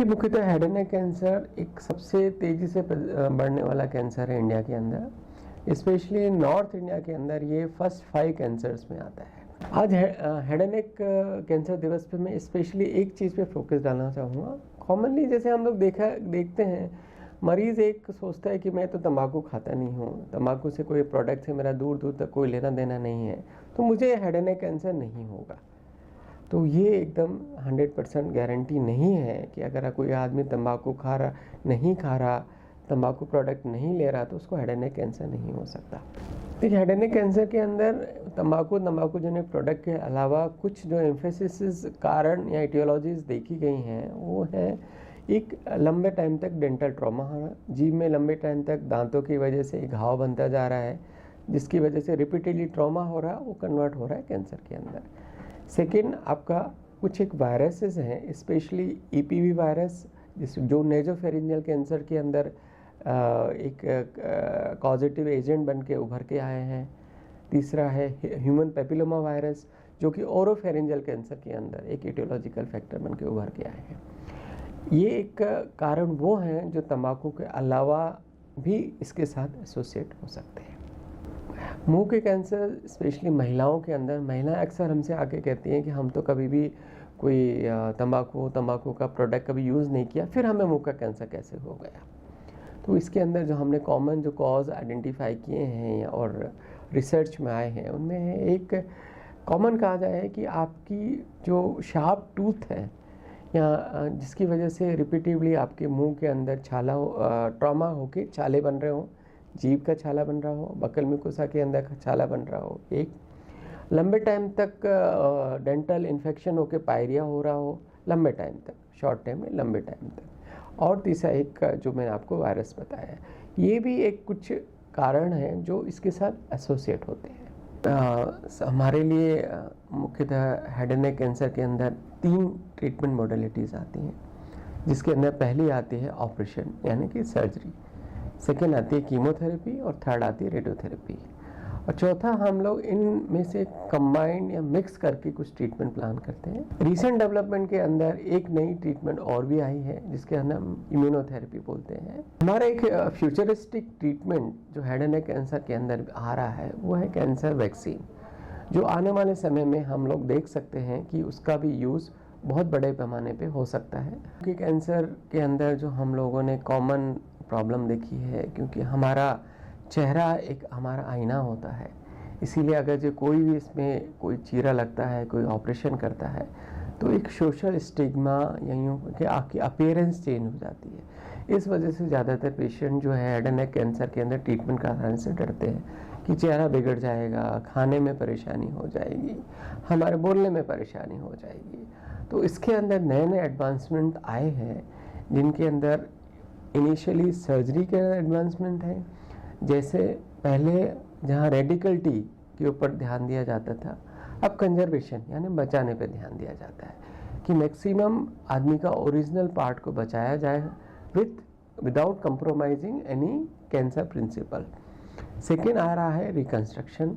देखिए, मुख्यतः head and neck cancer एक सबसे तेज़ी से बढ़ने वाला कैंसर है इंडिया के अंदर। स्पेशली नॉर्थ इंडिया के अंदर ये फर्स्ट 5 कैंसर्स में आता है। आज हेड एंड नेक कैंसर दिवस पे मैं स्पेशली एक चीज़ पे फोकस डालना चाहूँगा। कॉमनली जैसे हम लोग देखते हैं, मरीज़ एक सोचता है कि मैं तो तंबाकू खाता नहीं हूँ, तंबाकू से कोई प्रोडक्ट से मेरा दूर दूर तक कोई लेना देना नहीं है, तो मुझे हेड एंड नेक कैंसर नहीं होगा। तो ये एकदम 100% गारंटी नहीं है कि अगर कोई आदमी तंबाकू नहीं खा रहा, तंबाकू प्रोडक्ट नहीं ले रहा, तो उसको हेड एंड नेक कैंसर नहीं हो सकता। देखिए, हेड एंड नेक कैंसर के अंदर तंबाकूजन्य प्रोडक्ट के अलावा कुछ जो एम्फेसिस कारण या एटियोलॉजीज देखी गई हैं, वो है एक लंबे टाइम तक डेंटल ट्रॉमा होना, जीभ में लंबे टाइम तक दांतों की वजह से एक घाव बनता जा रहा है, जिसकी वजह से रिपीटेडली ट्रॉमा हो रहा है, वो कन्वर्ट हो रहा है कैंसर के अंदर। सेकेंड, आपका कुछ एक वायरसेस हैं, स्पेशली ईपीवी वायरस, जो नेजोफेरिंजियल कैंसर के अंदर एक कॉजेटिव एजेंट बन के उभर के आए हैं। तीसरा है ह्यूमन पेपिलोमा वायरस, जो कि ओरोफेरिंजियल कैंसर के अंदर एक एटियोलॉजिकल फैक्टर बन के उभर के आए हैं। ये एक कारण वो हैं जो तंबाकू के अलावा भी इसके साथ एसोसिएट हो सकते हैं। मुंह के कैंसर स्पेशली महिलाओं के अंदर, महिलाएं अक्सर हमसे आके कहती हैं कि हम तो कभी भी कोई तंबाकू का प्रोडक्ट कभी यूज़ नहीं किया, फिर हमें मुंह का कैंसर कैसे हो गया। तो इसके अंदर जो हमने कॉमन जो कॉज आइडेंटिफाई किए हैं और रिसर्च में आए हैं, उनमें एक कॉमन कहा जाए कि आपकी जो शार्प टूथ है या जिसकी वजह से रिपीटिवली आपके मुंह के अंदर ट्रॉमा होके छाले बन रहे हो, जीभ का छाला बन रहा हो, बकल मुकोसा के अंदर का छाला बन रहा हो, एक लंबे टाइम तक डेंटल इन्फेक्शन होकर पायरिया हो रहा हो, लंबे टाइम तक, शॉर्ट टाइम में लंबे टाइम तक, और तीसरा एक जो मैंने आपको वायरस बताया, ये भी एक कुछ कारण हैं जो इसके साथ एसोसिएट होते हैं। हमारे लिए मुख्यतः हेड एंड नेक कैंसर के अंदर 3 ट्रीटमेंट मॉडलिटीज़ आती हैं, जिसके अंदर पहली आती है ऑपरेशन यानी कि सर्जरी, सेकेंड आती है कीमोथेरेपी और थर्ड आती है रेडियोथेरेपी, और चौथा हम लोग इनमें से कंबाइंड या मिक्स करके कुछ ट्रीटमेंट प्लान करते हैं। रीसेंट डेवलपमेंट के अंदर एक नई ट्रीटमेंट और भी आई है, जिसके अंदर हम इम्यूनोथेरेपी बोलते हैं। हमारा एक फ्यूचरिस्टिक ट्रीटमेंट जो हेड एंड नेक कैंसर के अंदर आ रहा है, वो है कैंसर वैक्सीन, जो आने वाले समय में हम लोग देख सकते हैं कि उसका भी यूज़ बहुत बड़े पैमाने पे हो सकता है। क्योंकि कैंसर के अंदर जो हम लोगों ने कॉमन प्रॉब्लम देखी है, क्योंकि हमारा चेहरा एक हमारा आईना होता है, इसीलिए अगर जो कोई भी इसमें कोई चीरा लगता है, कोई ऑपरेशन करता है, तो एक सोशल स्टिग्मा या यूँ कि आपकी अपीयरेंस चेंज हो जाती है। इस वजह से ज़्यादातर पेशेंट जो है हेड एंड नेक कैंसर के अंदर ट्रीटमेंट कराने से डरते हैं कि चेहरा बिगड़ जाएगा, खाने में परेशानी हो जाएगी, हमारे बोलने में परेशानी हो जाएगी। तो इसके अंदर नए नए एडवांसमेंट आए हैं, जिनके अंदर इनिशियली सर्जरी के एडवांसमेंट है। जैसे पहले जहाँ रेडिकल टी के ऊपर ध्यान दिया जाता था, अब कंजर्वेशन यानी बचाने पे ध्यान दिया जाता है कि मैक्सिमम आदमी का ओरिजिनल पार्ट को बचाया जाए without compromising any cancer principle. Second आ रहा है रिकंस्ट्रक्शन।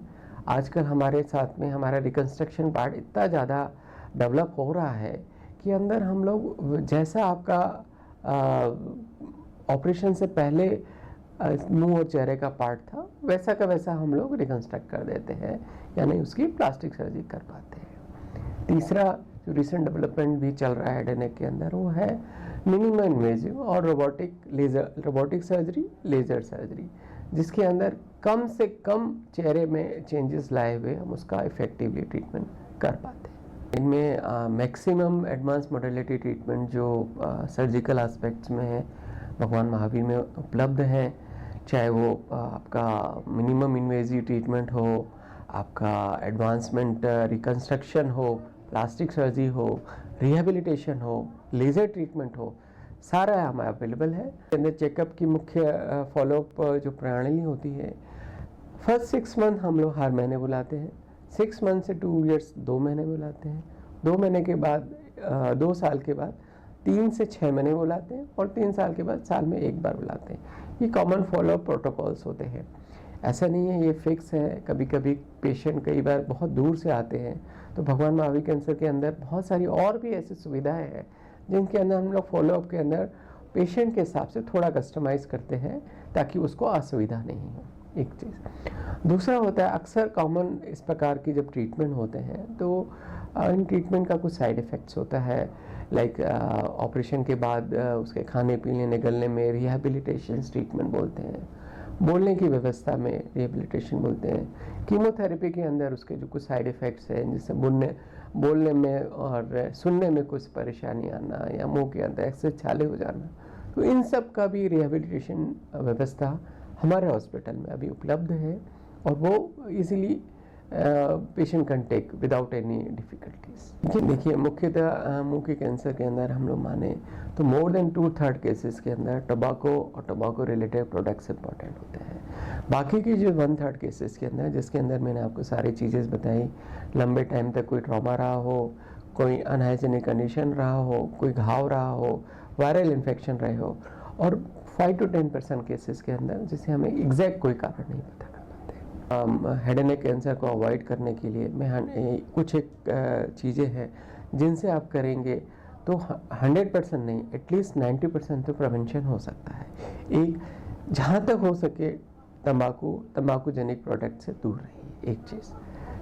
आजकल हमारे साथ में हमारा रिकंस्ट्रक्शन पार्ट इतना ज़्यादा डेवलप हो रहा है कि अंदर हम लोग जैसा आपका ऑपरेशन से पहले मुंह और चेहरे का पार्ट था, वैसा का वैसा हम लोग रिकंस्ट्रक्ट कर देते हैं, यानी उसकी प्लास्टिक सर्जरी कर पाते हैं। तीसरा जो रिसेंट डेवलपमेंट भी चल रहा है हेड एंड नेक के अंदर, वो है मिनिमम इन्वेजिव और रोबोटिक सर्जरी, लेज़र सर्जरी, जिसके अंदर कम से कम चेहरे में चेंजेस लाए हुए हम उसका इफेक्टिवली ट्रीटमेंट कर पाते हैं। इनमें मैक्सिमम एडवांस मोडेलिटी ट्रीटमेंट जो सर्जिकल एस्पेक्ट्स में है, भगवान महावीर में उपलब्ध हैं, चाहे वो आपका मिनिमम इन्वेजिव ट्रीटमेंट हो, आपका एडवांसमेंट रिकंस्ट्रक्शन हो, प्लास्टिक सर्जरी हो, रिहेबिलिटेशन हो, लेज़र ट्रीटमेंट हो, सारा हमारे अवेलेबल है। अंदर चेकअप की मुख्य फॉलोअप जो प्रणाली होती है, फर्स्ट 6 मंथ हम लोग हर महीने बुलाते हैं, 6 मंथ से 2 ईयर्स 2 महीने बुलाते हैं, 2 महीने के बाद 2 साल के बाद 3 से 6 महीने बुलाते हैं, और 3 साल के बाद साल में 1 बार बुलाते हैं। ये कॉमन फॉलोअप प्रोटोकॉल्स होते हैं। ऐसा नहीं है ये फिक्स है, कभी कभी पेशेंट कई बार बहुत दूर से आते हैं, तो भगवान महावीर कैंसर के अंदर बहुत सारी और भी ऐसी सुविधाएं हैं जिनके अंदर हम लोग फॉलोअप के अंदर पेशेंट के हिसाब से थोड़ा कस्टमाइज़ करते हैं ताकि उसको असुविधा नहीं हो, एक चीज़। दूसरा होता है अक्सर कॉमन इस प्रकार की जब ट्रीटमेंट होते हैं तो इन ट्रीटमेंट का कुछ साइड इफ़ेक्ट्स होता है, लाइक ऑपरेशन के बाद उसके खाने पीने निगलने में रिहैबिलिटेशन ट्रीटमेंट बोलते हैं, बोलने की व्यवस्था में रिहेबिलिटेशन बोलते हैं, कीमोथेरेपी के अंदर उसके जो कुछ साइड इफ़ेक्ट्स हैं जिससे बोलने में और सुनने में कुछ परेशानी आना या मुंह के अंदर एक्सेस छाले हो जाना, तो इन सब का भी रिहेबिलिटेशन व्यवस्था हमारे हॉस्पिटल में अभी उपलब्ध है और वो easily patient can take without any difficulties. देखिए मुख्यतः मुंह के कैंसर के अंदर हम लोग माने तो मोर देन 2/3 केसेस के अंदर टोबैको और टोबैको रिलेटेड प्रोडक्ट्स इंपॉर्टेंट होते हैं। बाकी की जो 1/3 केसेस के अंदर जिसके अंदर मैंने आपको सारी चीज़ें बताई, लंबे टाइम तक कोई ट्रॉमा रहा हो, कोई अनहाइजीनिक कंडीशन रहा हो, कोई घाव रहा हो, वायरल इन्फेक्शन रहे हो, और 5 to 10% केसेस के अंदर जिसे हमें एग्जैक्ट कोई कारण नहीं पता कर पाते। हेड एंड नेक कैंसर को अवॉइड करने के लिए कुछ एक चीज़ें हैं जिनसे आप करेंगे तो 100% नहीं, एटलीस्ट 90% तो प्रिवेंशन हो सकता है। एक, जहाँ तक हो सके तंबाकूजनिक प्रोडक्ट से दूर रहिए, एक चीज़।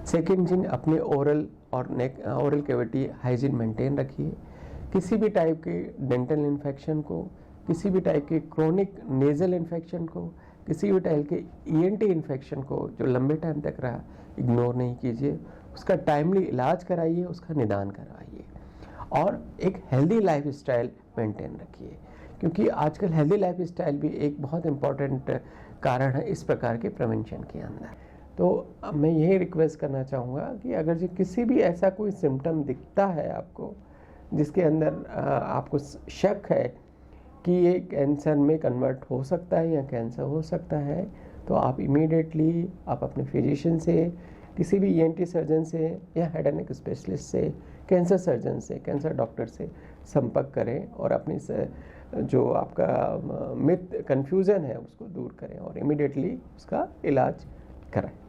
सेकेंड चीज़, अपने ओरल कैविटी हाइजीन मेंटेन रखिए। किसी भी टाइप के डेंटल इन्फेक्शन को, किसी भी टाइप के क्रोनिक नेजल इन्फेक्शन को, किसी भी टाइप के ईएनटी इन्फेक्शन को जो लंबे टाइम तक रहा, इग्नोर नहीं कीजिए। उसका टाइमली इलाज कराइए, उसका निदान करवाइए और एक हेल्दी लाइफस्टाइल मेंटेन रखिए, क्योंकि आजकल हेल्दी लाइफस्टाइल भी एक बहुत इम्पॉर्टेंट कारण है इस प्रकार के प्रिवेंशन के अंदर। तो मैं यही रिक्वेस्ट करना चाहूँगा कि अगर जो किसी भी ऐसा कोई सिम्टम दिखता है आपको, जिसके अंदर आपको शक है कि ये कैंसर में कन्वर्ट हो सकता है या कैंसर हो सकता है, तो आप इमीडिएटली आप अपने फिजिशियन से, किसी भी ईएनटी सर्जन से या हेड एंड नेक स्पेशलिस्ट से, कैंसर सर्जन से, कैंसर डॉक्टर से संपर्क करें और अपनी जो आपका मिथ कन्फ्यूज़न है उसको दूर करें और इमीडिएटली उसका इलाज कराएं।